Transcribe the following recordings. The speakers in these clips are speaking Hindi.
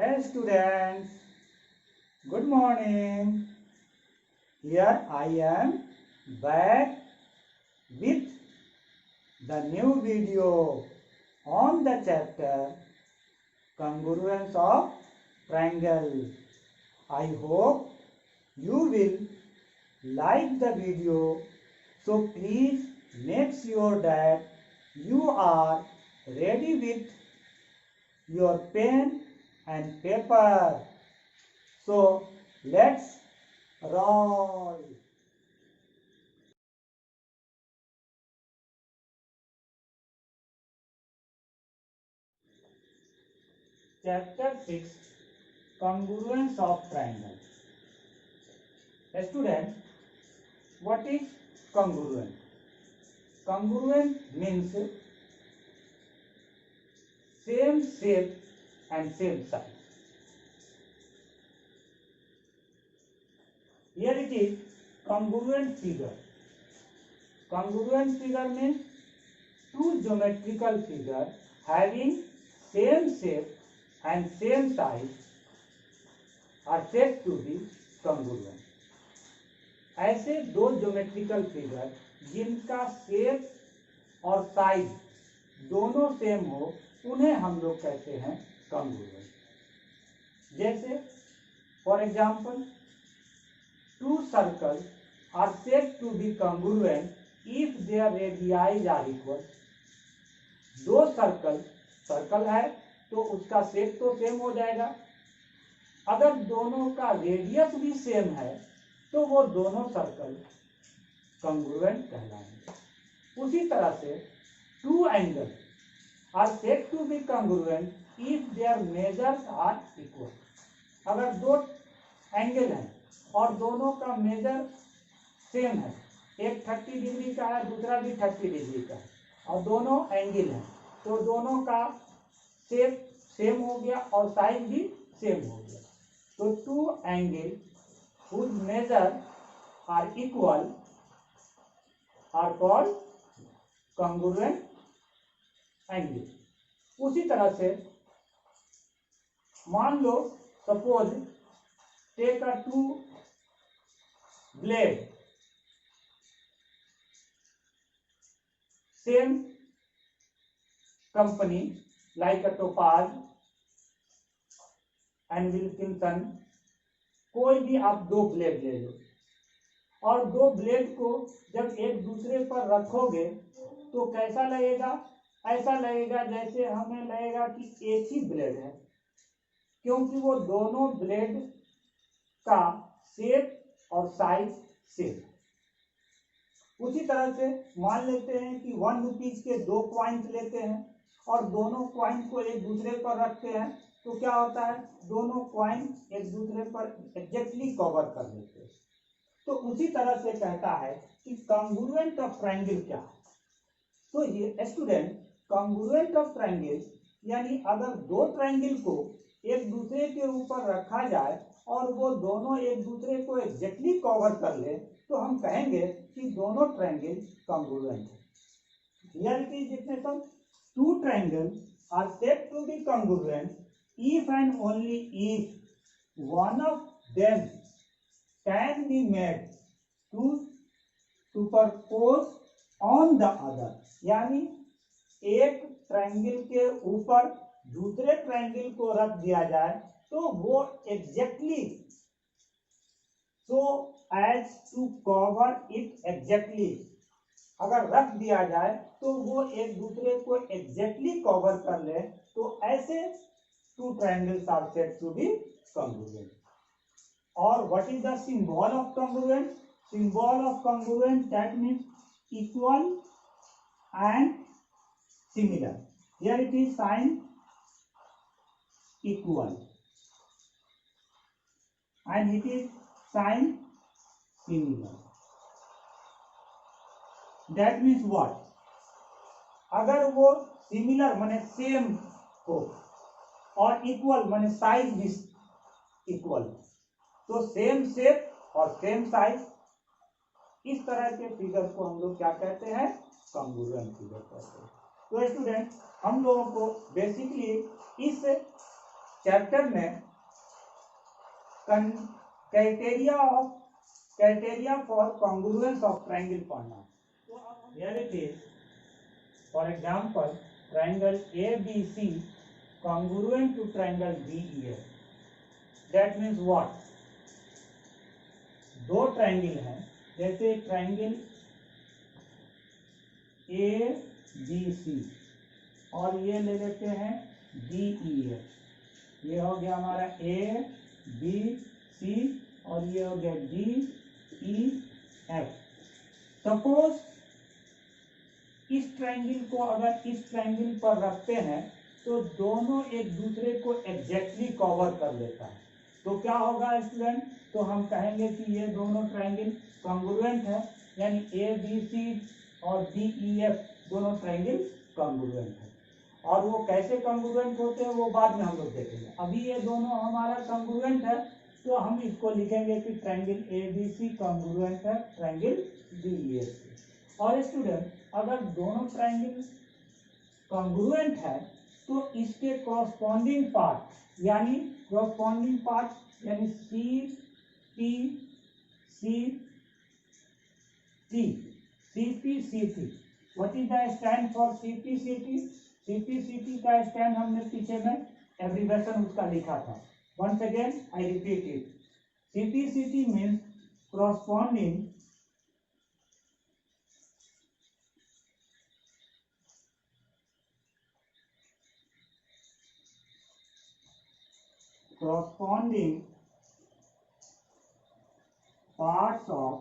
Hey students, good morning. Here I am back with the new video on the chapter Congruence of Triangle. I hope you will like the video, so please make sure that you are ready with your pen and paper. So let's roll. Chapter 6, Congruence of Triangle. Student, what is congruent? Congruent means same shape and same size. Here it is congruent figure. Congruent figure means two geometrical figures having same shape and same size are said to be congruent. ऐसे दो ज्योमेट्रिकल फिगर जिनका शेप और साइज दोनों सेम हो उन्हें हम लोग कहते हैं कॉन्ग्रुएंट। जैसे for example two circle are said to be congruent if their radii are equal. दो सर्कल है तो उसका शेप तो सेम हो जाएगा। अगर दोनों का रेडियस भी सेम है तो वो दोनों सर्कल कॉन्ग्रुएंट कहलाएंगे। उसी तरह से two angle are said to be congruent if their measures are equal. अगर दो एंगल हैं और दोनों का मेजर सेम है, एक 30 डिग्री का है दूसरा भी 30 डिग्री का है और दोनों एंगल हैं, तो दोनों का शेप सेम हो गया और साइज भी सेम हो गया। तो two angle whose measures are equal are called congruent angle। उसी तरह से मान लो suppose take a two blade same company like a Topaz and Wilkinson. कोई भी आप दो ब्लेड ले लो और दो ब्लेड को जब एक दूसरे पर रखोगे तो कैसा लगेगा? ऐसा लगेगा जैसे हमें लगेगा कि एक ही ब्लेड है, क्योंकि वो दोनों ब्लेड का शेप और साइज सेम है। उसी तरह से मान लेते हैं कि 1 रुपीज के दो कॉइन्स लेते हैं और दोनों कॉइन को एक दूसरे पर रखते हैं तो क्या होता है? दोनों कॉइन एक दूसरे पर एग्जैक्टली कवर कर लेते हैं। तो उसी तरह से कहता है कि कॉन्ग्रुएंट ऑफ ट्रायंगल क्या है। तो ये स्टूडेंट कॉन्ग्रुएंट ऑफ ट्रायंगल यानी अगर दो ट्रायंगल को एक दूसरे के ऊपर रखा जाए और वो दोनों एक दूसरे को एग्जैक्टली कवर कर ले तो हम कहेंगे कि दोनों ट्रायंगल कॉन्ग्रुएंट है। Here it is definition, two triangle are said to be congruent if and only if one of them can be made to superpose on the other। यानी एक ट्रायंगल के ऊपर दूसरे ट्रायंगल को रख दिया जाए तो वो exactly so as to cover it exactly। अगर रख दिया जाए तो वो एक दूसरे को एग्जैक्टली कवर कर ले तो ऐसे two triangles are said to be congruent। और what is the symbol of congruent? Symbol of congruent that means equal and similar। Here it is sign equal and it is sign similar। That means what? अगर वो similar माने सेम हो और इक्वल माने साइज भी इक्वल, तो सेम शेप और सेम साइज, इस तरह के फिगर को हम लोग क्या कहते हैं? कॉन्ग्रुएंट फिगर कहते हैं। तो स्टूडेंट हम लोगों को बेसिकली इस चैप्टर में criteria for congruence of triangle पढ़ना। तो अब here it is, for example triangle ABC congruent to triangle DEF, that means what? दो ट्रायंगल हैं, जैसे ट्रायंगल ABC और ये ले लेते हैं DEF, ये हो गया हमारा ABC और ये हो गया DEF। सपोज इस ट्रायंगल को अगर इस ट्रायंगल पर रखते हैं तो दोनों एक दूसरे को एग्जैक्टली कवर कर लेता है, तो क्या होगा स्टूडेंट? तो हम कहेंगे कि ये दोनों ट्रायंगल कॉन्ग्रुएंट है, यानी ABC और DEF दोनों ट्रायंगल कॉन्ग्रुएंट है। और वो कैसे कॉन्ग्रुएंट होते हैं वो बाद में हम लोग देखेंगे। अभी ये दोनों हमारा कॉन्ग्रुएंट है तो हम इसको लिखेंगे कि ट्रायंगल ABC कॉन्ग्रुएंट है ट्रायंगल DEF। और स्टूडेंट अगर दोनों ट्रायंगल कॉन्ग्रुएंट है तो इसके कॉरस्पॉन्डिंग पार्ट यानी CPCT। What is the stand for CPCT? CPCT का स्टैंड हमने पीछे में एब्रिविएशन उसका लिखा था। Once again I repeat it, CPCT means corresponding parts of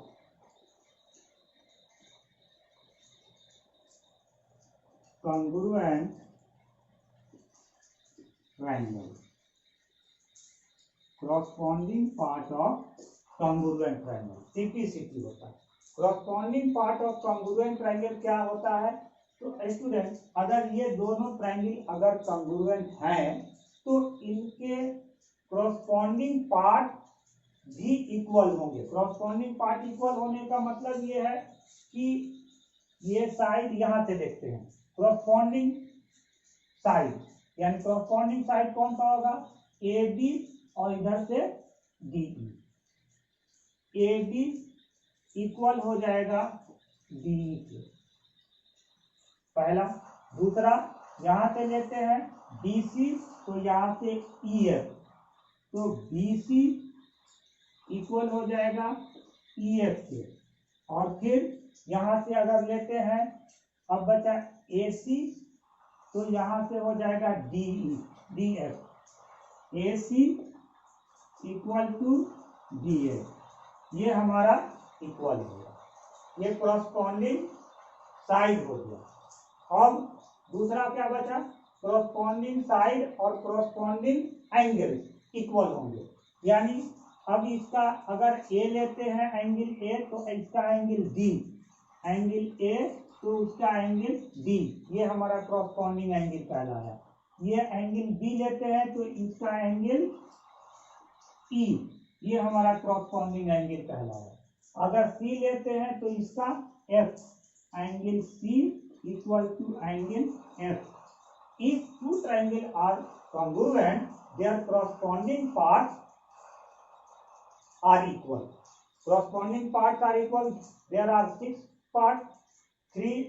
congruent triangle। corresponding part of congruent triangle CPCT होता है। corresponding part of congruent triangle क्या होता है? तो स्टूडेंट अगर ये दोनों ट्रायंगल अगर congruent हैं तो इनके corresponding पार्ट भी इक्वल होंगे। corresponding पार्ट इक्वल होने का मतलब ये है कि ये साइड यहां से देखते हैं, corresponding साइड यानी corresponding साइड कौन सा होगा? AB और इधर से DE। AB इक्वल हो जाएगा DE के, पहला। दूसरा यहां से लेते हैं BC तो यहां से EF, तो BC इक्वल हो जाएगा EF के। और फिर यहां से अगर लेते हैं, अब बचा AC तो यहां से हो जाएगा DF, AC equal to DF, ये हमारा इक्वल होगा। ये कॉरस्पॉन्डिंग साइड हो गया। अब दूसरा क्या बचा? कॉरस्पॉन्डिंग साइड और कॉरस्पॉन्डिंग एंगल इक्वल होंगे, यानी अब इसका अगर A लेते हैं एंगल A तो इसका एंगल D, एंगल A तो उसका एंगल D, ये हमारा कॉरस्पॉन्डिंग एंगल कहलाया। ये एंगल B लेते हैं तो इसका एंगल E, ये हमारा कॉरस्पॉन्डिंग एंगल कहलाया। अगर C लेते हैं तो इसका F, angle C equal to angle F। If two triangles are congruent, their corresponding parts are equal. Corresponding parts are equal. There are 6 parts, 3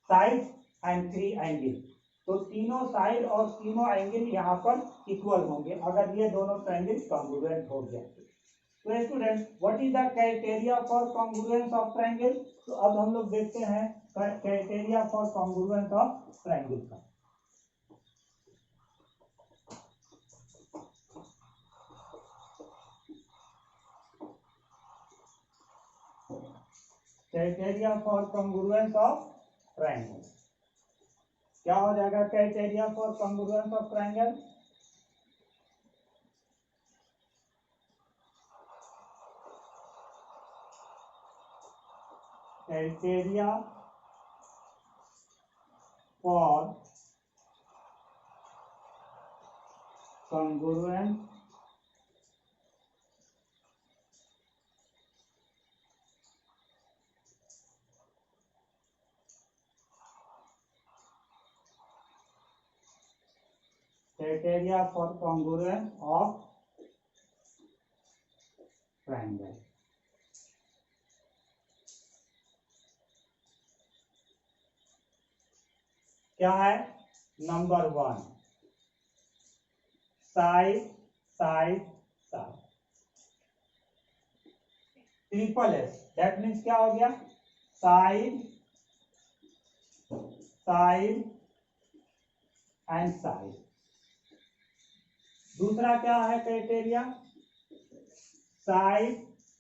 sides and 3 angles. तो तीनों साइड और तीनों एंगल यहाँ पर इक्वल होंगे अगर ये दोनों ट्रायंगल कॉन्ग्रुएंट हो गया। तो student what is the criteria for congruence of triangle? तो अब हम लोग देखते हैं criteria for congruence of triangle का। Criteria for congruence of triangle क्या हो जाएगा? Criteria for congruence of triangle, criteria for congruence criteria for congruence of triangle. क्या है? Number 1, side side side, triple S, that means क्या हो गया? Side side and side. दूसरा क्या है criteria? Side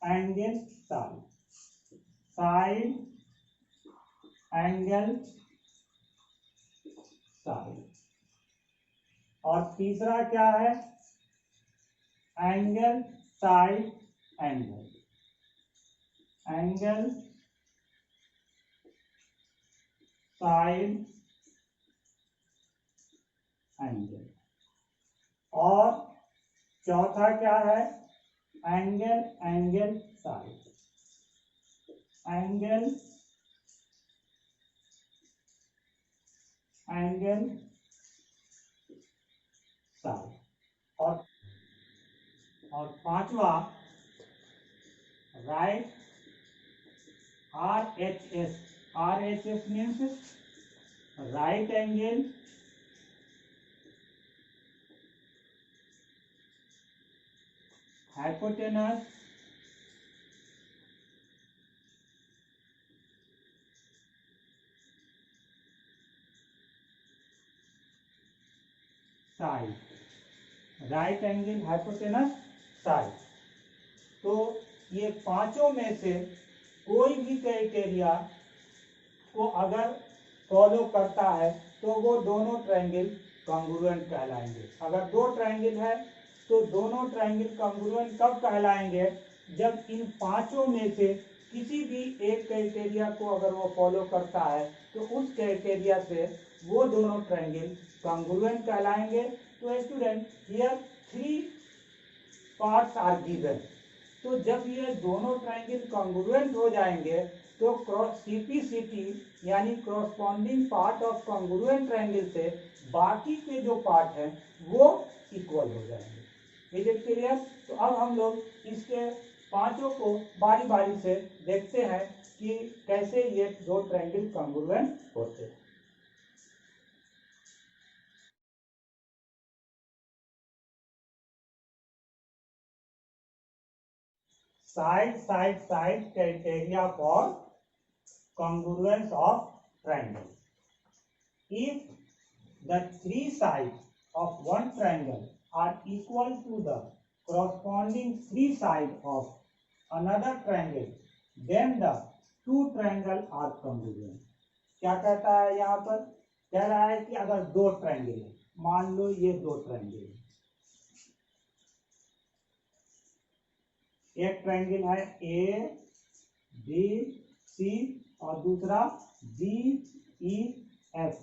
angle side, side angle side. और तीसरा क्या है? Angle side angle, angle side angle. और चौथा क्या है? Angle angle side, angle angle side. और पांचवा right RHS, RHS means right angle hypotenuse side, right angle hypotenuse side. तो ये पांचों में से कोई भी क्राइटेरिया को अगर फॉलो करता है तो वो दोनों ट्रायंगल कॉन्ग्रुएंट कहलाएंगे। अगर दो ट्रायंगल है तो दोनों ट्रायंगल कॉन्ग्रुएंट कब कहलाएंगे? जब इन पांचों में से किसी भी एक क्राइटेरिया को अगर वो फॉलो करता है तो उस क्राइटेरिया से वो दोनों ट्रायंगल कॉन्ग्रुएंट कहलाएंगे। तो student here 3 parts are given. तो जब ये दोनों ट्रायंगल कॉन्ग्रुएंट हो जाएंगे तो CPCT यानी corresponding part of congruent triangle से बाकी के जो पार्ट हैं वो इक्वल हो जाएंगे। Is it clear? तो अब हम लोग इसके पांचों को बारी बारी से देखते हैं कि कैसे ये दो ट्रायंगल कॉन्ग्रुएंट होते हैं। Side side side criteria for congruence of triangle. If the three sides of one triangle are equal to the corresponding three sides of another triangle, then the two triangle are congruent. क्या कहता है यहाँ पर? कह रहा है कि अगर दो ट्रायंगल है, मान लो ये दो ट्रायंगल है, एक ट्रायंगल है ABC और दूसरा DEF।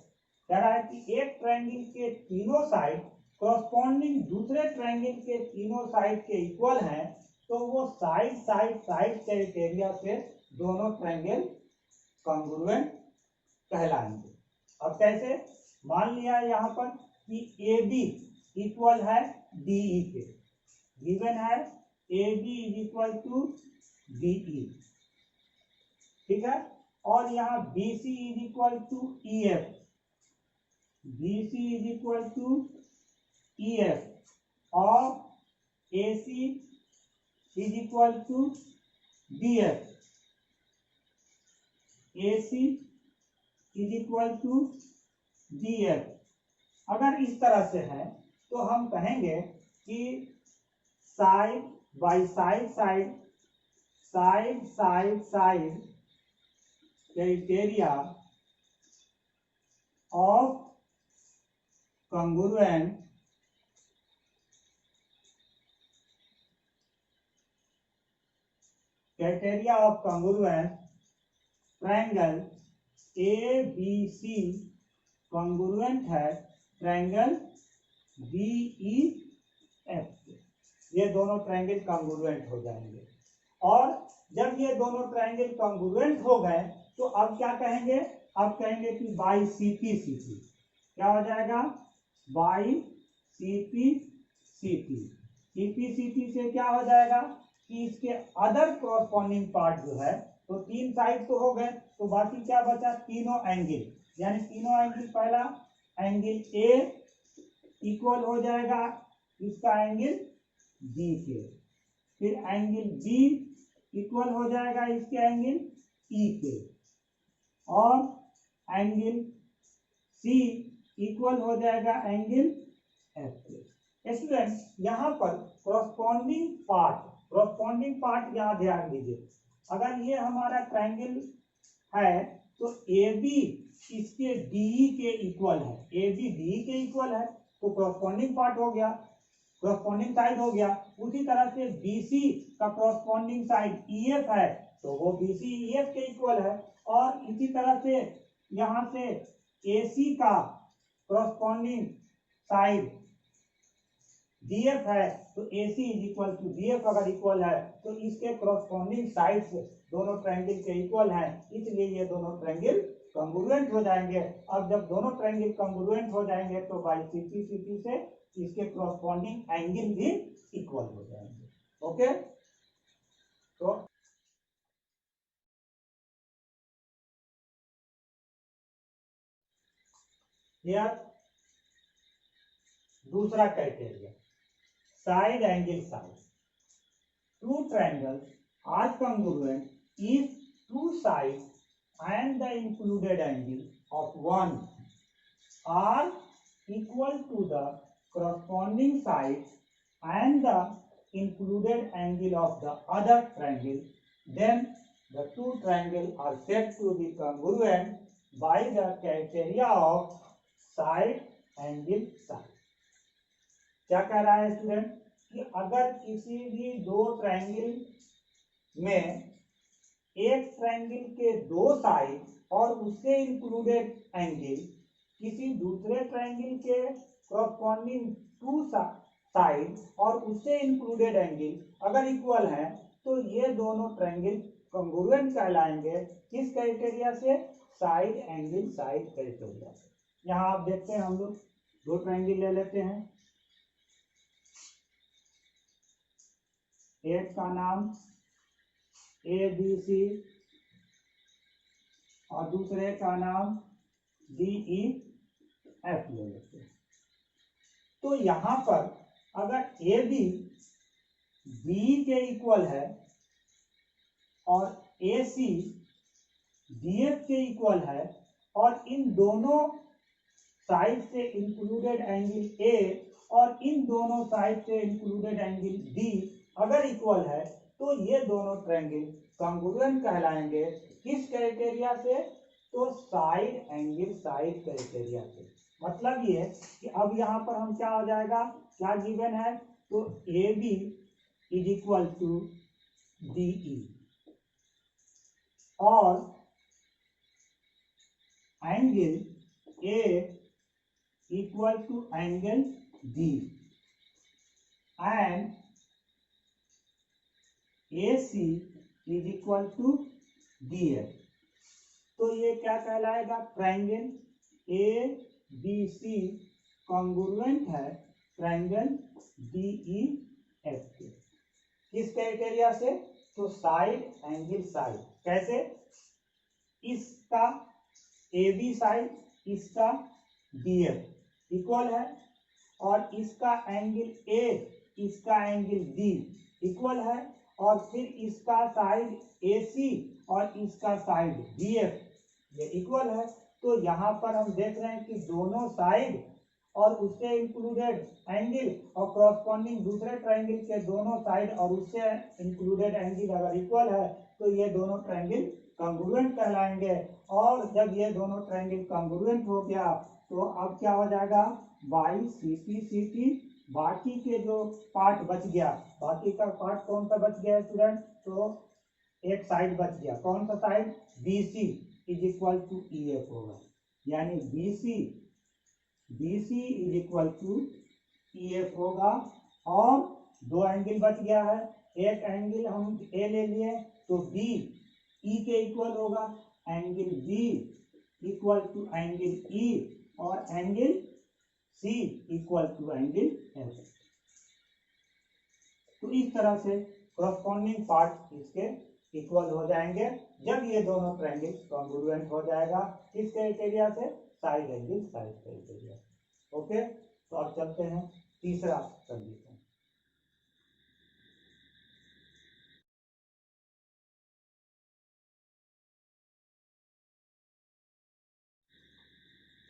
कह रहा है कि एक ट्रायंगल के तीनों साइड कॉरस्पॉन्डिंग दूसरे ट्रायंगल के तीनों साइड के इक्वल हैं, तो वो साइड साइड साइड क्राइटेरिया से दोनों ट्रायंगल कॉन्ग्रुएंट कहलाएंगे। अब कैसे? मान लिया यहाँ पर कि AB इक्वल है DE के, गिवन है AB is equal to DE, ठीक है। और यहाँ BC is equal to EF, BC is equal to EF और AC is equal to DF, AC is equal to DF। अगर इस तरह से है तो हम कहेंगे कि side by side side side side side criteria of congruent criteria of congruent triangle ABC congruent है ट्रायंगल DEF के। ये दोनों ट्रायंगल कॉन्ग्रुएंट हो जाएंगे। और जब ये दोनों ट्रायंगल कॉन्ग्रुएंट हो गए तो अब क्या कहेंगे? अब कहेंगे कि बाई CPCT। क्या हो जाएगा? By CPCT। CPCT से क्या हो जाएगा कि इसके अदर कॉरस्पॉन्डिंग पार्ट जो है, तो तीन साइड तो हो गए, तो बाकी क्या बचा, तीनों एंगल, यानी तीनों एंगल, पहला एंगल ए इक्वल हो जाएगा इसका एंगल बी के, फिर एंगल बी इक्वल हो जाएगा इसके एंगल ई के, और एंगल सी इक्वल हो जाएगा एंगल एफ के। स्टूडेंट यहाँ पर कॉरस्पॉन्डिंग पार्ट यहाँ ध्यान दीजिए। अगर ये हमारा ट्रायंगल है तो ए बी इसके डी के इक्वल है, ए बी डी के इक्वल है, तो कॉरस्पॉन्डिंग पार्ट हो गया, कॉरस्पॉन्डिंग साइड हो गया। उसी तरह से BC का कॉरस्पॉन्डिंग साइड EF है, तो वो BC EF के इक्वल है, और इसी तरह से यहाँ से AC का कॉरस्पॉन्डिंग साइड DF है, तो AC is equal to DF अगर इक्वल है तो इसके कॉरस्पॉन्डिंग साइड्स दोनों ट्रायंगल के इक्वल हैं, इसलिए ये दोनों ट्रायंगल कॉन्ग्रुएंट हो जाएंगे। अब जब दोनों ट्रायंगल कॉन्ग्रुएंट हो जाएंगे तो बाई CPCT से इसके कॉरस्पॉन्डिंग एंगल भी इक्वल हो जाएंगे। ओके, तो यार दूसरा criteria, side angle side. Two triangles are congruent if two sides and the included angle of one are equal to the corresponding sides and the included angle of the other triangle, then the two triangles are said to be congruent by the criteria of side angle side। क्या कह रहा है स्टूडेंट कि अगर किसी भी दो ट्रायंगल में एक ट्रायंगल के दो साइड और उससे इंक्लूडेड एंगल किसी दूसरे ट्रायंगल के कॉरस्पॉन्डिंग टू साइड और उससे इंक्लूडेड एंगल अगर इक्वल है तो ये दोनों ट्रायंगल कॉन्ग्रुएंट कहलाएंगे। किस क्राइटेरिया से, साइड एंगल साइड क्राइटेरिया से। यहाँ आप देखते हैं, हम लोग दो ट्रायंगल ले लेते हैं, एक का नाम ABC और दूसरे का नाम DEF ले लेते हैं। तो यहां पर अगर AB B के इक्वल है और AC DF के इक्वल है, और इन दोनों साइड से इंक्लूडेड एंगल A और इन दोनों साइड से इंक्लूडेड एंगल D अगर इक्वल है, तो ये दोनों ट्रायंगल कॉन्ग्रुएंट कहलाएंगे। किस क्राइटेरिया से, तो साइड एंगल साइड क्राइटेरिया से। मतलब ये कि अब यहाँ पर हम क्या हो जाएगा, क्या गिवन है, तो AB is equal to DE और angle A equal to angle D and AC is equal to DF। तो ये क्या कहलाएगा, ट्रायंगल ABC कॉन्ग्रुएंट है ट्रायंगल DEF के। किस क्राइटेरिया से, तो साइड एंगल साइड। कैसे, इसका AB साइड इसका DF इक्वल है, और इसका एंगल A इसका एंगल D इक्वल है, और फिर इसका साइड AC और इसका साइड DF ये इक्वल है। तो यहाँ पर हम देख रहे हैं कि दोनों साइड और उससे इंक्लूडेड एंगल और कॉरस्पॉन्डिंग दूसरे ट्रायंगल के दोनों साइड और उससे इंक्लूडेड एंगल अगर इक्वल है तो ये दोनों ट्रायंगल कॉन्ग्रुएंट कहलाएंगे। और जब ये दोनों ट्रायंगल कॉन्ग्रुएंट हो गया तो अब क्या हो जाएगा, बाई CPCT बाकी के जो पार्ट बच गया, बाकी का पार्ट कौन सा बच गया स्टूडेंट, तो एक साइड बच गया, कौन सा side, BC is equal to EF होगा, यानी BC is equal to EF होगा। और दो एंगल बच गया है, एक एंगल हम A ले लिए तो B E के इक्वल होगा, angle B equal to angle E और angle C equal to angle F. तो इस तरह से कॉरस्पॉन्डिंग पार्ट इसके इक्वल हो जाएंगे जब ये दोनों ट्रायंगल कॉन्ग्रुएंट हो जाएगा किस क्राइटेरिया से, side angle side criteria. Okay, तो अब चलते हैं तीसरा condition.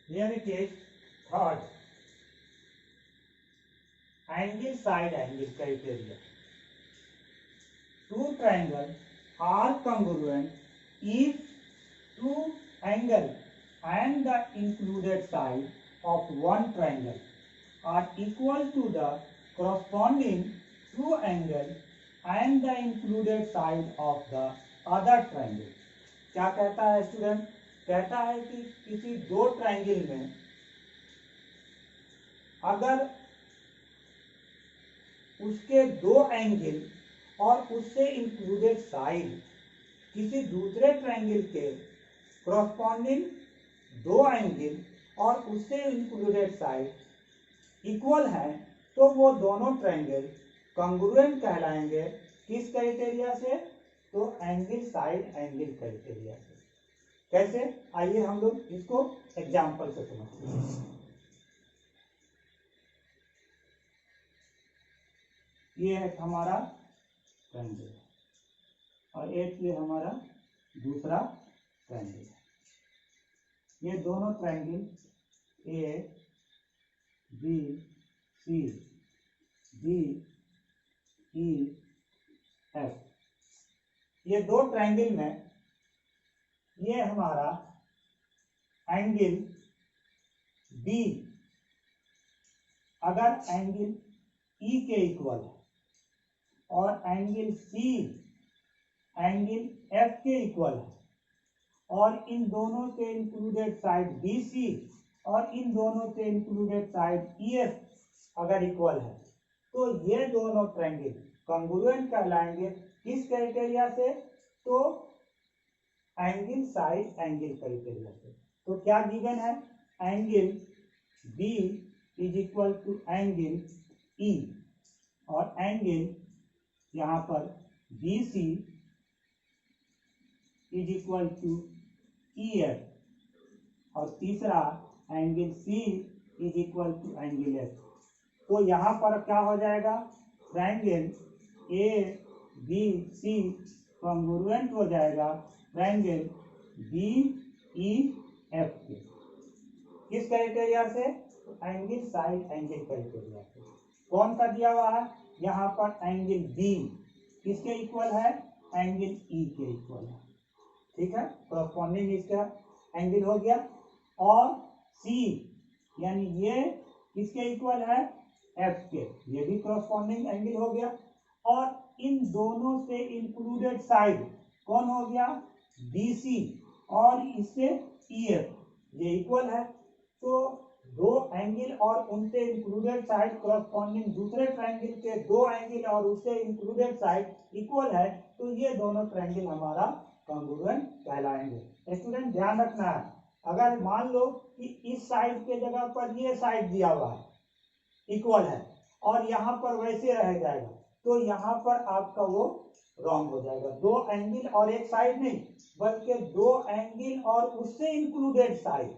Here it is third angle side angle criteria. Two triangles are congruent if two angle and the included side of one triangle are equal to the corresponding two angle and the included side of the other triangle. क्या कहता है स्टूडेंट, कहता है कि किसी दो ट्रायंगल में अगर उसके दो एंगल और उससे इंक्लूडेड साइड किसी दूसरे ट्रायंगल के कॉरस्पॉन्डिंग दो एंगल और उससे इंक्लूडेड साइड इक्वल है तो वो दोनों ट्रायंगल कॉन्ग्रुएंट कहलाएंगे। किस क्राइटेरिया से, तो एंगल साइड एंगल क्राइटेरिया से। कैसे, आइए हम लोग इसको एग्जाम्पल से समझते हैं। ये है हमारा ट्रायंगल और एक ये हमारा दूसरा ट्रायंगल। ये दोनों triangle A B C D E F, ये दो ट्रायंगल में ये हमारा एंगल बी अगर एंगल ई के इक्वल है और एंगल सी एंगल एफ के इक्वल है और इन दोनों से इंक्लूडेड साइड बी सी और इन दोनों से इंक्लूडेड साइड ई एफ अगर इक्वल है तो ये दोनों ट्रायंगल कॉन्ग्रुएंट कहलाएंगे। किस क्राइटेरिया से, तो एंगल साइड एंगल क्राइटेरिया से। तो क्या गिवन है, angle B is equal to angle E और एंगल यहाँ पर B C is equal to E F और तीसरा angle C is equal to angle F. तो यहाँ पर क्या हो जाएगा, triangle A B C congruent हो जाएगा ट्रायंगल बी ई एफ के। किस क्राइटेरिया से, एंगल साइड एंगल क्राइटेरिया से। कौन सा दिया हुआ है, यहाँ पर एंगल बी किसके इक्वल है, एंगल ई के इक्वल है। ठीक है, कॉरस्पॉन्डिंग इसका एंगल हो गया। और सी यानी ये किसके इक्वल है, एफ के, ये भी कॉरस्पॉन्डिंग एंगल हो गया। और इन दोनों से इंक्लूडेड साइड कौन हो गया, बी सी और इससे ई एफ, ये इक्वल है। तो दो एंगल और उनसे इंक्लूडेड साइड कॉरस्पॉन्डिंग दूसरे ट्रायंगल के दो एंगल और उससे इंक्लूडेड साइड इक्वल है तो ये दोनों ट्रायंगल हमारा कॉन्ग्रुएंट कहलाएंगे। स्टूडेंट ध्यान रखना है, अगर मान लो कि इस साइड के जगह पर ये साइड दिया हुआ है इक्वल है और यहाँ पर वैसे रह जाएगा तो यहाँ पर आपका वो रॉन्ग हो जाएगा। दो एंगल और एक साइड नहीं बल्कि दो एंगल और उससे इंक्लूडेड साइड,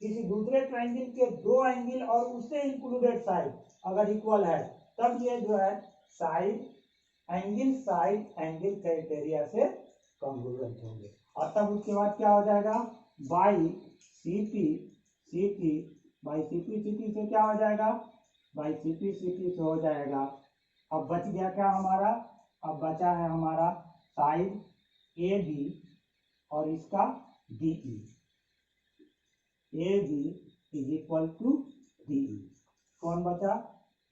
किसी दूसरे ट्रायंगल के दो एंगल और उससे इंक्लूडेड साइड अगर इक्वल है तब ये जो है साइड एंगल क्राइटेरिया से कॉन्ग्रुएंट होंगे। और तब उसके बाद क्या हो जाएगा, बाई सीपी बाई सीपी से क्या हो जाएगा, बाई सीपी से हो जाएगा। अब बच गया क्या हमारा, अब बचा है हमारा साइड ए बी और इसका D E, A B is equal to D E. कौन बचा,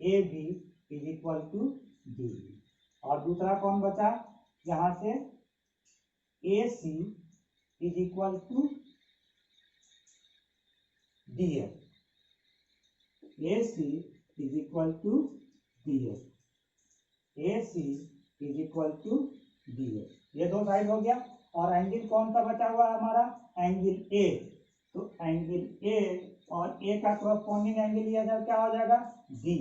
A B is equal to D E. और दूसरा कौन बचा, यहाँ से A C is equal to D F, A C is equal to D F, A C is equal to D F. ये दो साइड हो गया। और एंगल कौन सा बचा हुआ है हमारा, एंगल ए। तो एंगल ए और ए का क्रॉसपोंडिंग एंगल लिया जाए क्या हो जाएगा D,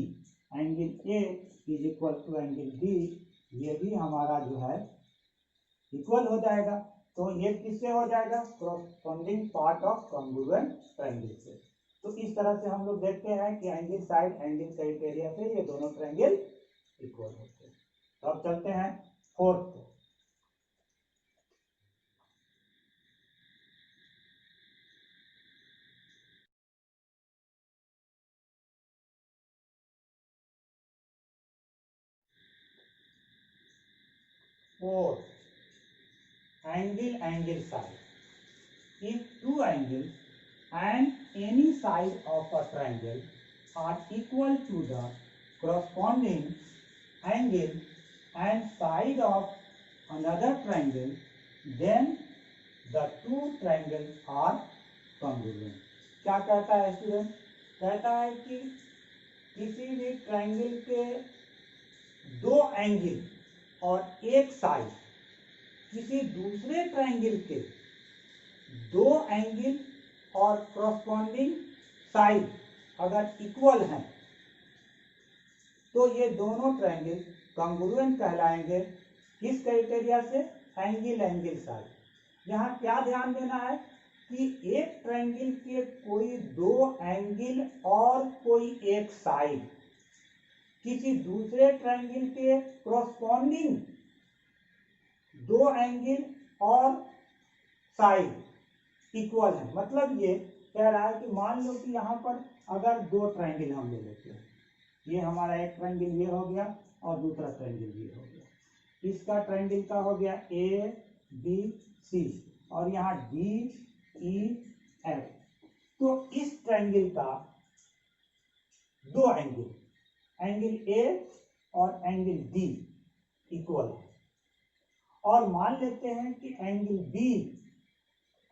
angle A is equal to angle D, ये भी हमारा जो है इक्वल हो जाएगा। तो ये किससे हो जाएगा corresponding part of congruent triangle से। तो इस तरह से हम लोग देखते हैं कि एंगल साइड एंगल क्राइटेरिया से ये दोनों ट्रायंगल इक्वल होते हैं। तो अब चलते हैं फोर्थ पे। Fourth, angle side. If two angles and any side of a triangle are equal to the corresponding angle and side of another triangle, then the two triangles are congruent. क्या कहता है स्टूडेंट? कहता है कि किसी भी ट्रायंगल के दो एंगल और एक साइड किसी दूसरे ट्रायंगल के दो एंगल और क्रॉसपोंडिंग साइड अगर इक्वल हैं तो ये दोनों ट्रायंगल कॉन्ग्रुएंट कहलाएंगे। किस क्राइटेरिया से? Angle side. यहाँ क्या ध्यान देना है कि एक ट्रायंगल के कोई दो एंगल और कोई एक साइड किसी दूसरे ट्रायंगल के क्रॉसपोंडिंग दो एंगल और साइड इक्वल है। मतलब ये कह रहा है कि मान लो कि यहाँ पर अगर दो ट्रायंगल हम ले लेते हैं, ये हमारा एक ट्रायंगल ये हो गया और दूसरा ट्रायंगल ये हो गया। इसका ट्रायंगल का हो गया ए बी सी और यहाँ डी ई एफ। तो इस ट्रायंगल का दो एंगल, एंगल ए और एंगल डी इक्वल है और मान लेते हैं कि एंगल बी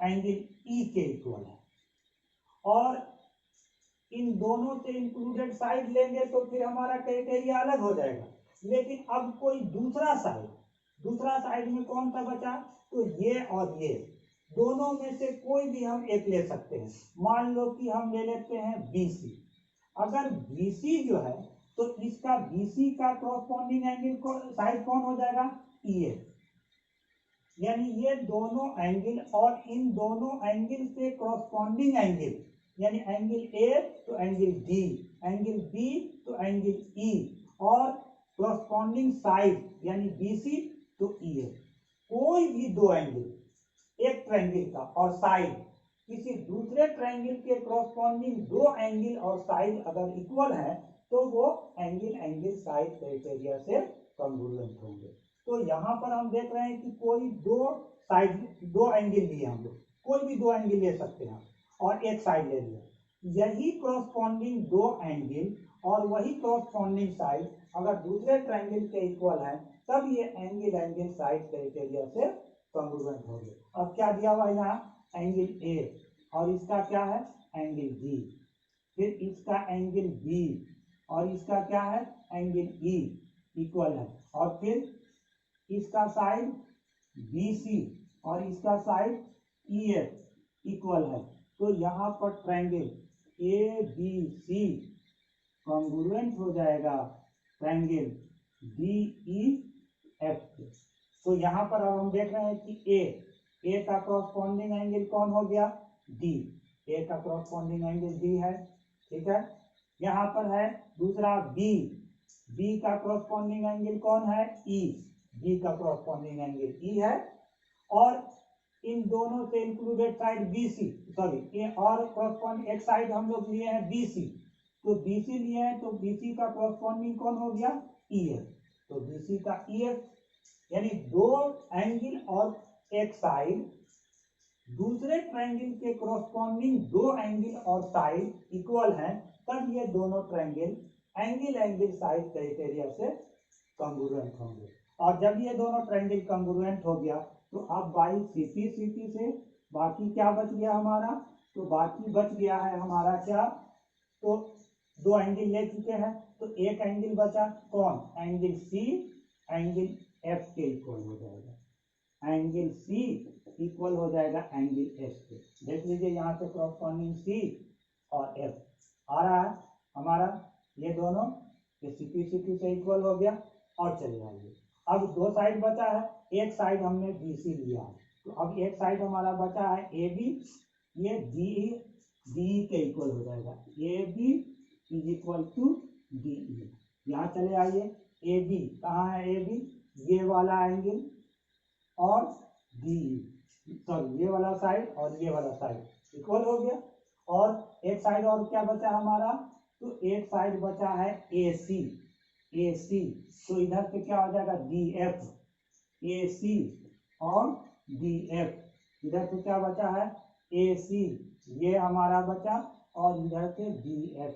एंगल ई के इक्वल है और इन दोनों से इंक्लूडेड साइड लेंगे तो फिर हमारा क्राइटेरिया अलग हो जाएगा। लेकिन अब कोई दूसरा साइड में कौन सा बचा? तो ये और ये दोनों में से कोई भी हम एक ले सकते हैं। मान लो कि हम ले लेते हैं BC। अगर BC जो है तो इसका BC का क्रॉसपोंडिंग एंगल साइड कौन हो जाएगा? EF। यानी ये दोनों एंगल और इन दोनों एंगल से क्रॉसपोंडिंग एंगल, यानी एंगल ए तो एंगल डी, एंगल बी तो एंगल ई और क्रॉसपोंडिंग साइड यानी BC तो EF। कोई भी दो एंगल एक ट्रायंगल का और साइड किसी दूसरे ट्रायंगल के क्रॉसपोंडिंग दो एंगल और साइड अगर इक्वल है तो वो एंगल साइड क्राइटेरिया से कॉन्ग्रुएंट होंगे। तो यहाँ पर हम देख रहे हैं कि कोई दो एंगल लिए हम लोग, कोई भी दो एंगल ले सकते हैं और एक साइड ले लिया। यही क्रॉसपोंडिंग दो एंगल और वही क्रॉसपोंडिंग साइड अगर दूसरे ट्रायंगल के इक्वल है तब ये एंगल साइड क्राइटेरिया से कॉन्ग्रुएंट होंगे। अब क्या दिया हुआ है यहाँ? एंगल ए और इसका क्या है? एंगल बी, फिर इसका एंगल बी और इसका क्या है? एंगल ई इक्वल है और फिर इसका साइड BC और इसका साइड EF इक्वल है। तो यहाँ पर ट्रायंगल ABC कॉन्ग्रुएंट हो जाएगा ट्रायंगल DEF। तो यहाँ पर अब हम देख रहे हैं कि A का क्रॉसपोंडिंग एंगल कौन हो गया? D। A का क्रॉसपोंडिंग एंगल D है, ठीक है। यहाँ पर है दूसरा B का क्रॉसपोंडिंग एंगल कौन है? E। B का क्रॉसपोंडिंग एंगल E है और इन दोनों से इंक्लूडेड साइड ए और क्रॉसपोंडिंग एक साइड हम लोग लिए हैं BC। तो BC लिए हैं तो BC का क्रॉसपोंडिंग कौन हो गया? EF। तो BC का EF यानी दो एंगल और एक साइड दूसरे ट्रायंगल के क्रॉसपोंडिंग दो एंगल और साइड इक्वल हैं तब ये दोनों ट्रायंगल एंगल साइड क्राइटेरिया से कॉन्ग्रुएंट होंगे। और जब ये दोनों ट्रायंगल कॉन्ग्रुएंट हो गया तो अब बाई CP से बाकी क्या बच गया हमारा? तो बाकी बच गया है हमारा क्या? तो दो एंगल ले चुके हैं तो एक एंगल बचा कौन? एंगल C एंगल F के इक्वल हो जाएगा। एंगल C इक्वल हो जाएगा एंगल F के। देख लीजिए यहाँ से क्रॉसपोंडिंग C और एफ आ रहा है हमारा, ये दोनों ये CP से इक्वल हो गया। और चले आइए, अब दो साइड बचा है, एक साइड हमने BC लिया है, तो अब एक साइड हमारा बचा है AB, ये DE के इक्वल हो जाएगा, AB is equal to DE। यहाँ चले आइए, AB कहाँ है, AB ये वाला एंगल और DE सॉरी ये वाला साइड और ये वाला साइड इक्वल हो गया। और एक साइड और क्या बचा हमारा, तो एक साइड बचा है AC, तो इधर पे क्या हो जाएगा DF, AC और DF, इधर पे क्या बचा है AC, ये हमारा बचा, और इधर पे DF,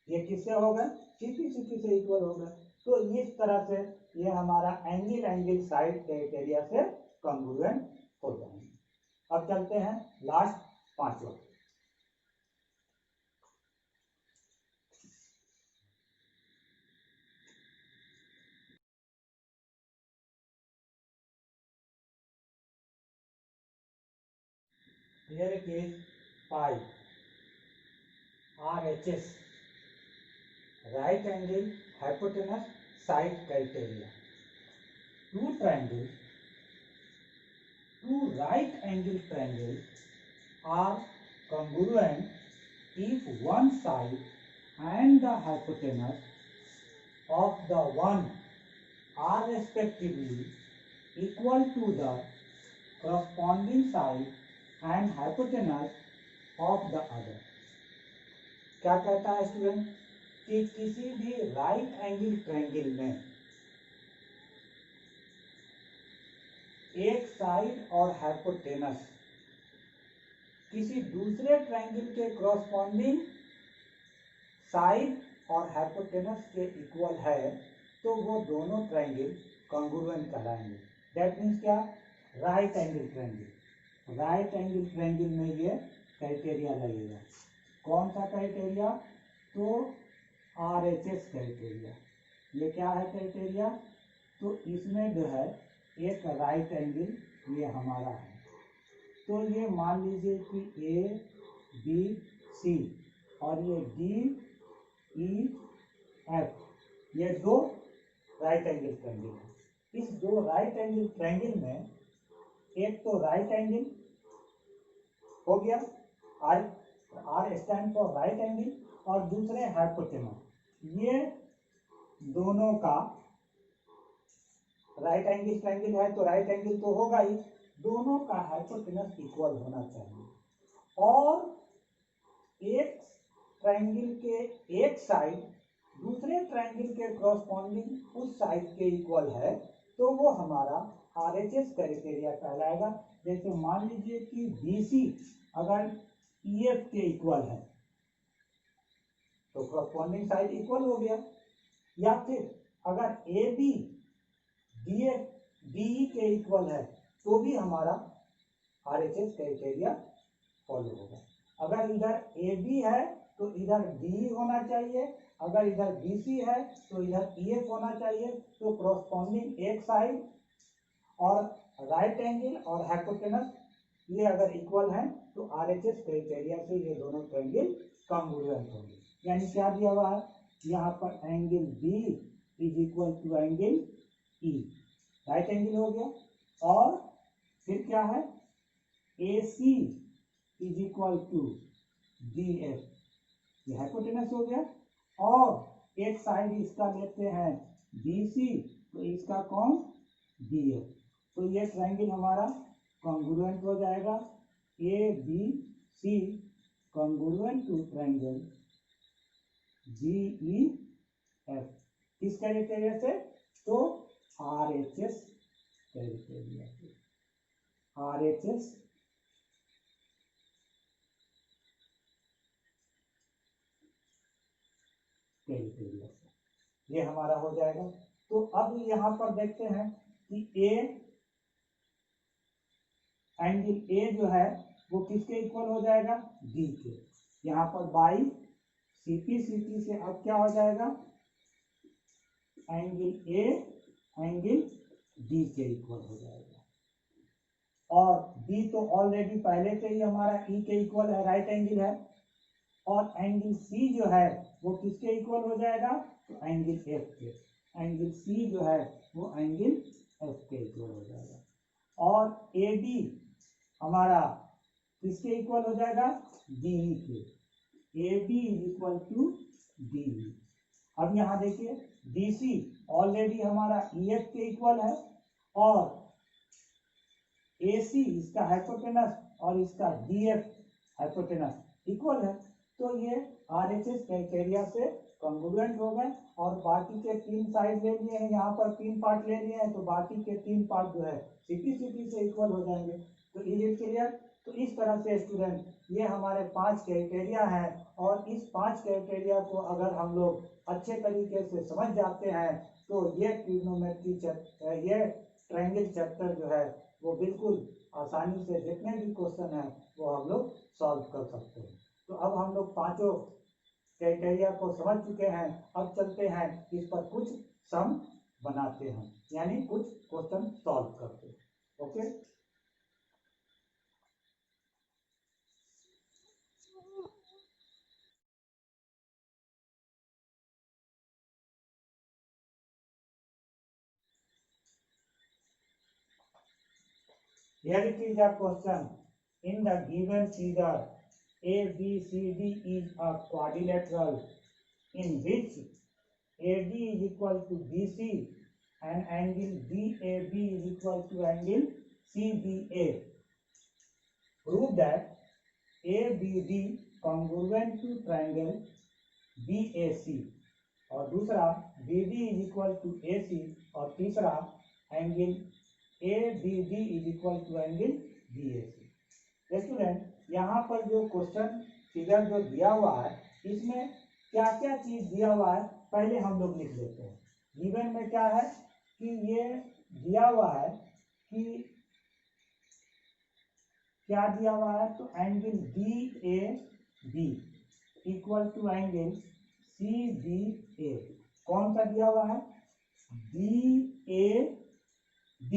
ये किससे हो गए, CP से इक्वल हो गए। तो इस तरह से ये हमारा एंगल साइड क्राइटेरिया से कॉन्ग्रुएंट हो जाएंगे। अब चलते हैं लास्ट पांचवा। Here it is pi RHS, right angle hypotenuse side criteria. Two right angle triangles are congruent if one side and the hypotenuse of the one are respectively equal to the corresponding side and hypotenuse of the other. क्या कहता है स्टूडेंट कि किसी भी राइट एंगल ट्रायंगल में एक साइड और हाइपोटेनस किसी दूसरे ट्रायंगल के कॉरस्पॉन्डिंग साइड और हाइपोटेनस के इक्वल है तो वो दोनों ट्रायंगल कॉन्ग्रुएंट कहलाएंगे। दैट मीन्स क्या, right angle triangle, right angle triangle में ये क्राइटेरिया लगेगा। कौन सा क्राइटेरिया, तो RHS क्राइटेरिया। ये क्या है क्राइटेरिया, तो इसमें जो है एक राइट एंगल ये हमारा है, तो ये मान लीजिए कि ABC और ये DEF ये दो राइट एंगल ट्रायंगल है। इस दो राइट एंगल ट्रायंगल में एक तो राइट एंगल हो गया, R stand for right angle, और दूसरे हाइपोटेनस। ये दोनों का राइट एंगल ट्रायंगल है तो राइट एंगल तो होगा ही, दोनों का हाइपोटेनस इक्वल होना चाहिए। और एक ट्रायंगल के एक साइड दूसरे ट्रायंगल के कॉरस्पॉन्डिंग उस साइड के इक्वल है तो वो हमारा RHS क्राइटेरिया कहलाएगा। जैसे मान लीजिए कि BC अगर EF के इक्वल है तो कॉरस्पॉन्डिंग साइड इक्वल हो गया, या फिर अगर AB DE के इक्वल है तो भी हमारा RHS क्राइटेरिया फॉलो होगा। अगर इधर AB है तो इधर DE होना चाहिए, अगर इधर BC है तो इधर EF होना चाहिए। तो कॉरस्पॉन्डिंग एक साइड और राइट एंगल और हाइपोटेनस ये अगर इक्वल हैं तो RHS क्राइटेरिया से ये दोनों ट्रायंगल कॉन्ग्रुएंट होंगे। यानी क्या दिया हुआ है यहाँ पर, angle B is equal to angle E, right angle हो गया, और फिर क्या है AC is equal to DF, ये हाइपोटेनस हो गया, और एक साइड इसका लेते हैं BC तो इसका कौन DF, तो ये ट्रायंगल हमारा कॉन्ग्रुएंट हो जाएगा। ABC congruent to triangle DEF, किस क्राइटेरिया से, तो RHS क्राइटेरिया से, RHS क्राइटेरिया से ये हमारा हो जाएगा। तो अब यहाँ पर देखते हैं कि एंगल A जो है वो किसके इक्वल हो जाएगा, D के। यहाँ पर बाई CP से अब क्या हो जाएगा, एंगल A एंगल D के इक्वल हो जाएगा, और बी तो ऑलरेडी पहले से ही हमारा ई के इक्वल है, राइट एंगल है, और एंगल सी जो है वो किसके इक्वल हो जाएगा, तो एंगल एफ के, एंगल सी जो है वो एंगल एफ के इक्वल हो जाएगा, और ए बी हमारा किसके इक्वल हो जाएगा, डी ई के, A B is equal to D E. अब यहाँ देखिए डी सी ऑलरेडी हमारा ई एफ के इक्वल है, और ए सी इसका हाइपोटेनस और इसका डी एफ हाइपोटेनस इक्वल है, तो ये आर एच एस क्राइटेरिया से कॉन्ग्रुएंट हो गए, और बाकी के 3 साइड ले लिए हैं, यहाँ पर 3 पार्ट ले लिए हैं, तो बाकी के 3 पार्ट जो है सिटी से इक्वल हो जाएंगे। तो इज इट क्लियर? तो इस तरह से स्टूडेंट ये हमारे 5 क्राइटेरिया हैं, और इस 5 क्राइटेरिया को अगर हम लोग अच्छे तरीके से समझ जाते हैं तो ये ट्रिग्नोमेट्री ये ट्रायंगल चैप्टर जो है वो बिल्कुल आसानी से जितने भी क्वेश्चन है वो हम लोग सॉल्व कर सकते हैं। तो अब हम लोग 5 क्राइटेरिया को समझ चुके हैं, अब चलते हैं इस पर कुछ सम बनाते हैं, यानी कुछ क्वेश्चन सॉल्व करते हैं। Okay, here it is a question. In the given figure, ABCD is a quadrilateral in which AD is equal to BC and angle BAB is equal to angle CBA. Prove that ABD congruent to triangle BAC, और दूसरा BD is equal to AC, और तीसरा angle ABD is equal to angle BAC। Student यहाँ पर जो क्वेश्चन फिगर जो दिया हुआ है इसमें क्या क्या चीज दिया हुआ है पहले हम लोग लिख लेते हैं। गिवन में क्या है कि ये दिया हुआ है कि क्या दिया हुआ है, तो angle DAB equal to angle CBA। कौन सा दिया हुआ है, DAB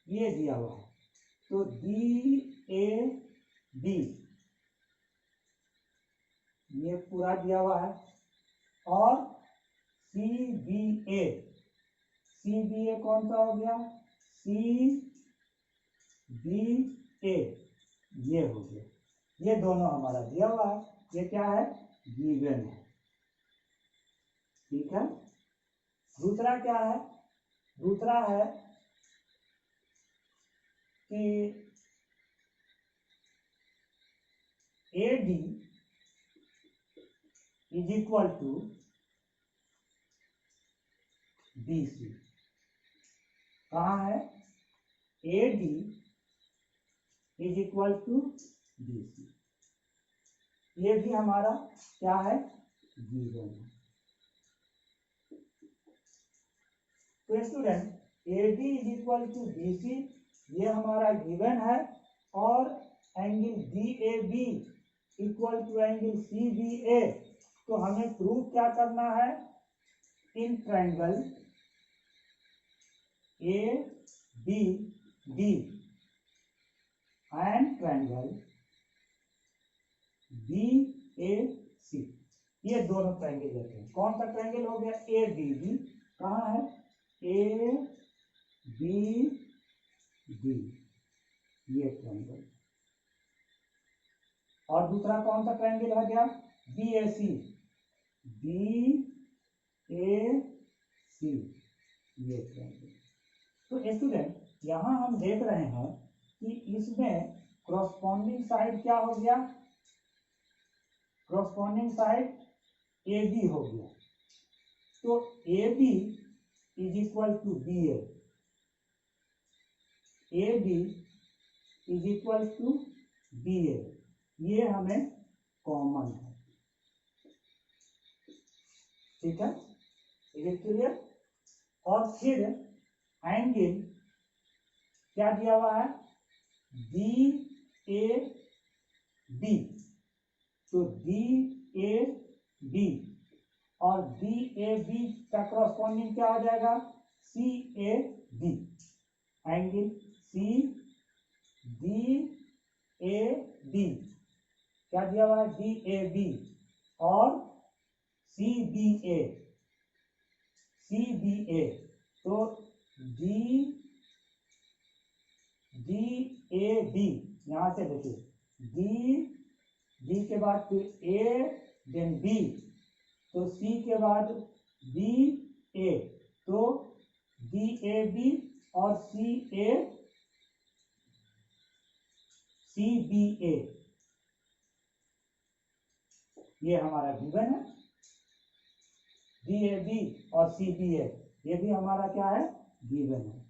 ये दिया हुआ है, तो DAB ये पूरा दिया हुआ है, और CBA कौन सा हो गया, CBA ये हो गया, ये दोनों हमारा दिया हुआ है, ये क्या है, गिवन है। ठीक है, दूसरा क्या है, दूसरा है कि AD is equal to BC। कहाँ है, AD is equal to BC, ये भी हमारा क्या है, गिवन है। तो student AD is equal to BC ये हमारा गिवन है, और angle DAB equal to angle CBA, तो हमें प्रूव क्या करना है, in triangle ABD and triangle BAC, ये दोनों ट्रायंगल लेते हैं। कौन सा ट्रायंगल हो गया, ABD, कहाँ है, ABD ये ट्रायंगल, और दूसरा कौन सा ट्रायंगल आ गया, BAC ये ट्रायंगल। तो स्टूडेंट यहाँ हम देख रहे हैं कि इसमें क्रॉसपॉन्डिंग साइड क्या हो गया, क्रॉसपॉन्डिंग साइड AB हो गया, तो AB is equal to BA, AB is equal to BA, ये हमें कॉमन है। ठीक है, इज इट क्लियर? और फिर एंगल क्या दिया हुआ है, DAB, तो DAB और DAB का क्रॉसपॉन्डिंग क्या हो जाएगा, CAB, एंगल CB DAB, क्या दिया हुआ है DAB, और CBA, तो DAB, यहां से देखिए D के बाद फिर A देन B, तो C के बाद BA, तो DAB और CBA, ये हमारा गिवन है। DAB और CBA ये भी हमारा क्या है गिवन है।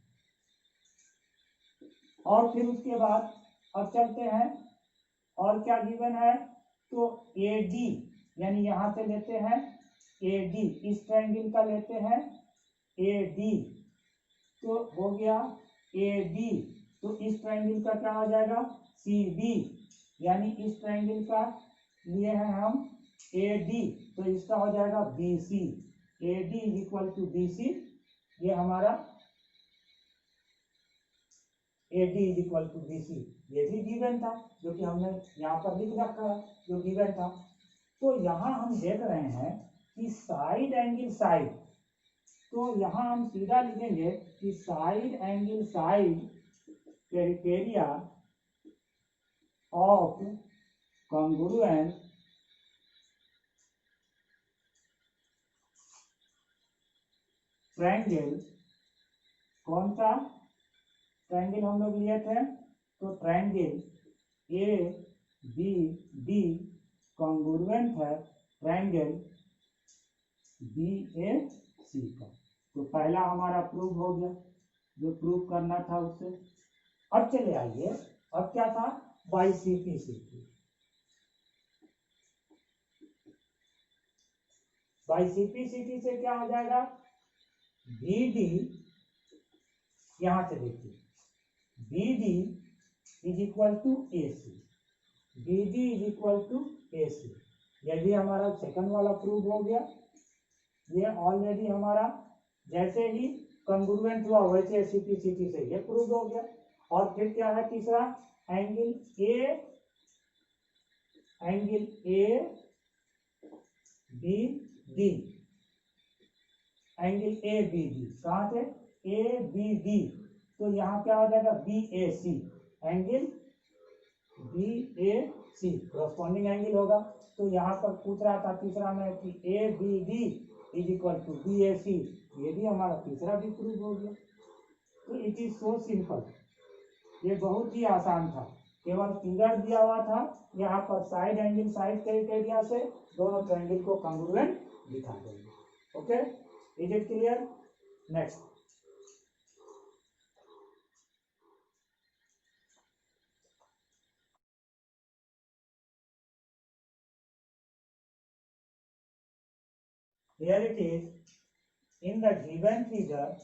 और फिर उसके बाद अब चलते हैं और क्या गिवन है, तो AD, यानी यहां से लेते हैं AD, इस ट्रायंगल का लेते हैं AD, तो हो गया AD, तो इस ट्रायंगल का क्या हो जाएगा CB, यानी इस ट्रायंगल का लिए हैं हम AD, तो इसका हो जाएगा BC, AD is equal to BC, ये हमारा AD is equal to BC, ये भी गिवन था जो कि हमने यहाँ पर लिख रखा है जो गिवन था। तो यहाँ हम देख रहे हैं कि साइड एंगल साइड, तो यहाँ हम सीधा लिखेंगे कि साइड एंगल साइड पेरिफेरिया ऑफ कॉन्ग्रुएंट ट्रायंगल, कौन सा ट्रायंगल हम लोग लिए थे, तो ट्रायंगल ABD कॉन्ग्रुएंट है ट्रायंगल BAC का। तो पहला हमारा प्रूव हो गया जो प्रूव करना था उससे। अब चले आइए, अब क्या था बाइसिपिसिटी, बाइसिपिसिटी से क्या हो जाएगा BD, यहां से देखिए BD is equal to AC, BD is equal to AC, ये भी हमारा सेकंड वाला प्रूव हो गया। ये ऑलरेडी हमारा जैसे ही कॉन्ग्रुएंट हुआ वैसे एसिपिसिटी से ये प्रूव हो गया। और फिर क्या है तीसरा एंगल ABD, एंगल ABD कहां से ABD, तो यहाँ क्या हो जाएगा BAC, angle BAC corresponding angle होगा। तो यहाँ पर पूछ रहा था तीसरा में कि ABD is equal to BAC, ये भी हमारा तीसरा भी प्रूव हो गया। तो इट इज सो सिंपल, ये बहुत ही आसान था, केवल फिगर दिया हुआ था, यहाँ पर साइड एंगल साइड क्राइटेरिया से दोनों ट्रायंगल को कॉन्ग्रुएंट दिखा देंगे। Okay, is it clear? Next, here it is, in the given figure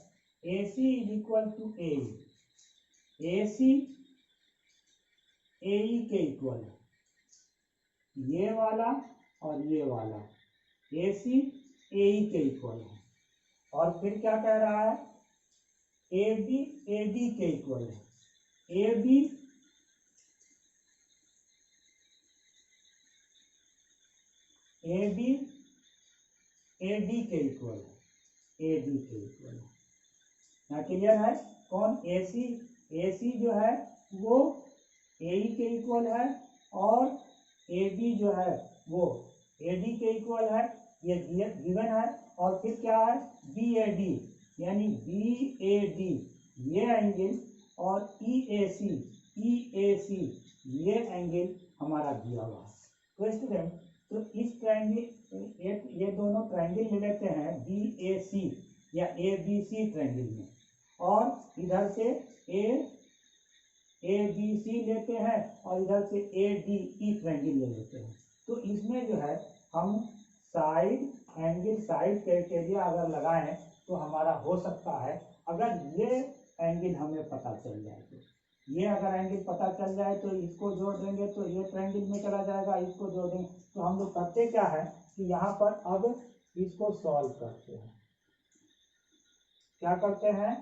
AC is equal to AE, AC AE के इक्वल है, ये वाला और ये वाला AC AE के इक्वल है। और फिर क्या कह रहा है AB AD के इक्वल है, AB AD के इक्वल है, AD के इक्वल है। यहाँ क्लियर है? कौन AC जो है वो AE के इक्वल है और AB जो है वो AD के इक्वल है, ये गिवन है। और फिर क्या है BAD, यानी BAD ये एंगल और EAC ये एंगल हमारा दिया हुआ है। तो स्टूडेंट, तो इस ट्रायंगल ये दोनों ट्रायंगल ले लेते हैं BAC या ABC ट्रायंगल में, और इधर से ABC लेते हैं और इधर से ADE ट्रायंगल ले लेते हैं। तो इसमें जो है हम साइड एंगल साइड क्राइटेरिया अगर लगाएं तो हमारा हो सकता है, अगर ये एंगल हमें पता चल जाए तो, ये अगर एंगल पता चल जाए तो इसको जोड़ देंगे तो ये ट्रायंगल में चला जाएगा, इसको जोड़ देंगे। तो हम लोग करते क्या है कि यहाँ पर अब इसको सॉल्व करते हैं। क्या करते हैं,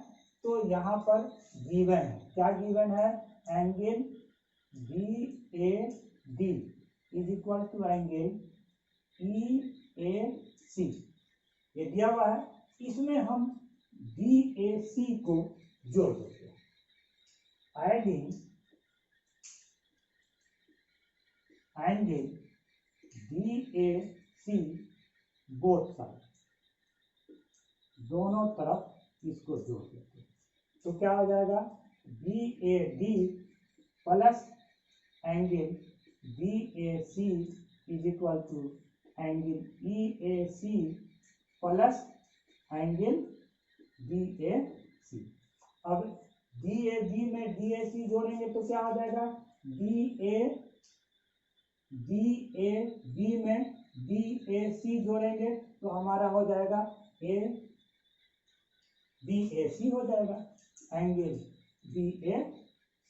तो यहाँ पर गिवन है, क्या गिवन है angle B A D is equal to angle E A C, ये दिया हुआ है। इसमें हम बी ए सी को जोड़ देते हैं। Adding angle B A C both side, दोनों तरफ इसको जोड़ देते हैं, तो क्या हो जाएगा B A D plus angle B A C is equal to angle E A C plus angle B A C. अब डी ए बी में डी ए सी जोड़ेंगे तो क्या हो जाएगा बी ए बी में बी ए सी जोड़ेंगे तो हमारा हो जाएगा ए बी ए सी हो जाएगा, एंगल बी ए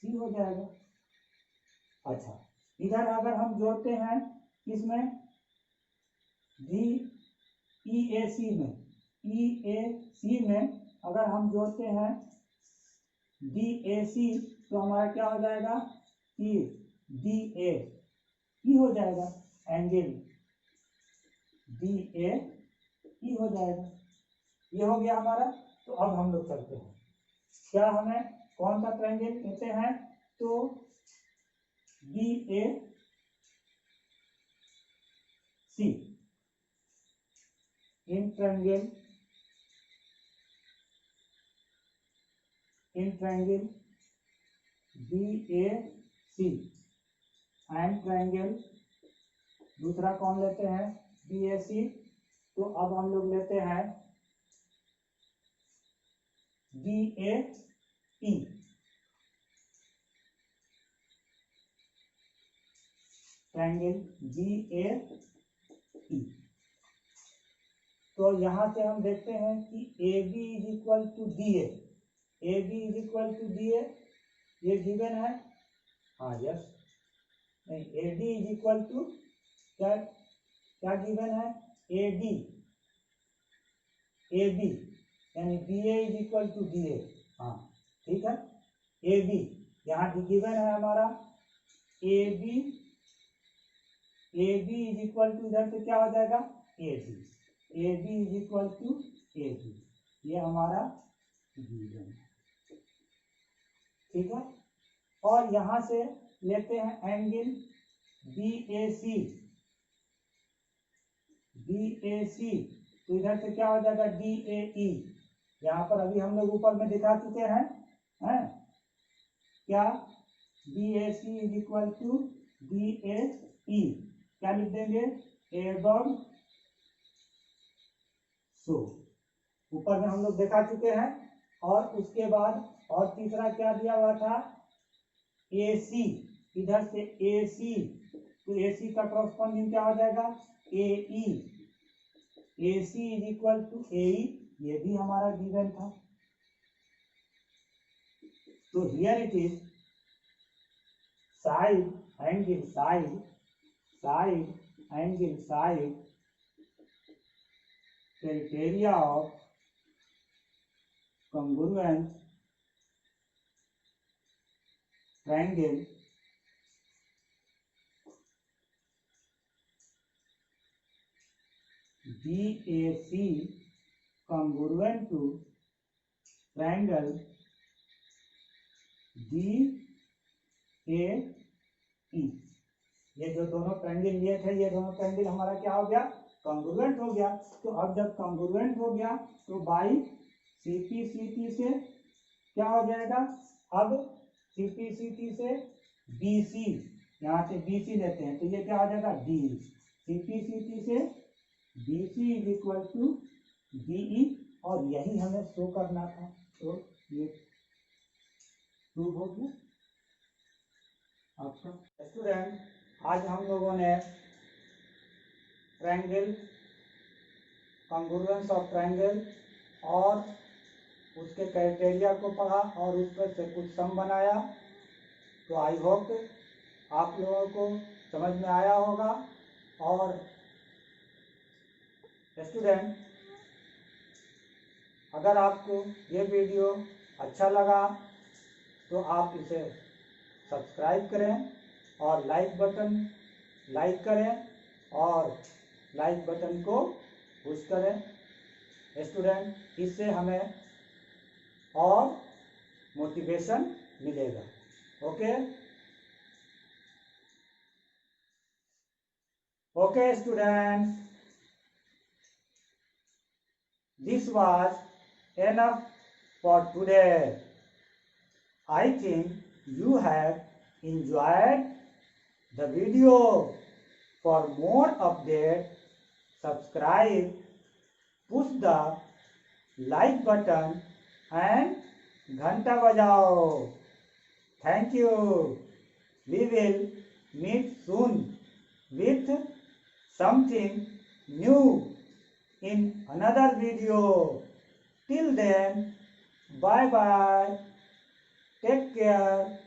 सी हो जाएगा। अच्छा, इधर अगर हम जोड़ते हैं इसमें डी ई ए सी में अगर हम जोड़ते हैं डी ए सी तो हमारा क्या हो जाएगा कि डी ए ई हो जाएगा, एंगल डी ए ई हो जाएगा। ये हो गया हमारा। तो अब हम लोग चलते हैं, क्या हमें कौन सा ट्रायंगल कहते हैं, तो B A C in triangle B A C and triangle दूसरा कौन लेते हैं बी ए सी, तो अब हम लोग लेते हैं B A E, triangle B A E. तो यहां से हम देखते हैं कि A B is equal to D A, A B is equal to D A, ये गिवन है। हाँ यस, नहीं A D is equal to क्या क्या गिवन है ए बी यानी B A is equal to D A. हाँ ठीक है, ए बी यहाँ गिवन है हमारा A B is equal to इधर से क्या हो जाएगा A B is equal to A B, ये हमारा गिवन है। ठीक है, और यहाँ से लेते हैं एंगल बी ए सी, तो इधर से क्या हो जाएगा डी ए ई, यहाँ पर अभी हम लोग ऊपर में दिखा चुके हैं क्या B A C is equal to D A E, क्या लिख देंगे एबव सो, ऊपर में हम लोग दिखा चुके हैं। और उसके बाद और तीसरा क्या दिया हुआ था ए सी, इधर से ए सी, तो ए सी का कॉरस्पॉन्डिंग क्या हो जाएगा ए ई, A C is equal to ए ई, ये भी हमारा गिवन था। तो here it is side angle criteria of congruent triangle BAC congruent to triangle DAE। ये जो दोनों ट्रायंगल लिए थे, ये दोनों ट्रायंगल हमारा क्या हो गया कॉन्ग्रुएंट हो गया। तो अब जब कॉन्ग्रुएंट हो गया तो बाई CP से क्या हो जाएगा, अब CP से BC, यहाँ से BC लेते हैं तो ये क्या हो जाएगा D, CP से BC is equal to DE, और यही हमें शो करना था। तो ये प्रूव हो गया आपका। स्टूडेंट, आज हम लोगों ने ट्रायंगल, कॉन्ग्रुएंस ऑफ ट्रायंगल और उसके क्राइटेरिया को पढ़ा और उस पर से कुछ सम बनाया। तो आई होप आप लोगों को समझ में आया होगा। और स्टूडेंट, अगर आपको ये वीडियो अच्छा लगा तो आप इसे सब्सक्राइब करें और लाइक करें और लाइक बटन को पुश करें स्टूडेंट। इससे हमें और मोटिवेशन मिलेगा। Okay okay students, this was enough for today. I think you have enjoyed the video. For more updates, subscribe, push the like button and घंटा बजाओ। Thank you. We will meet soon with something new in another video. Till then, bye bye. Take care.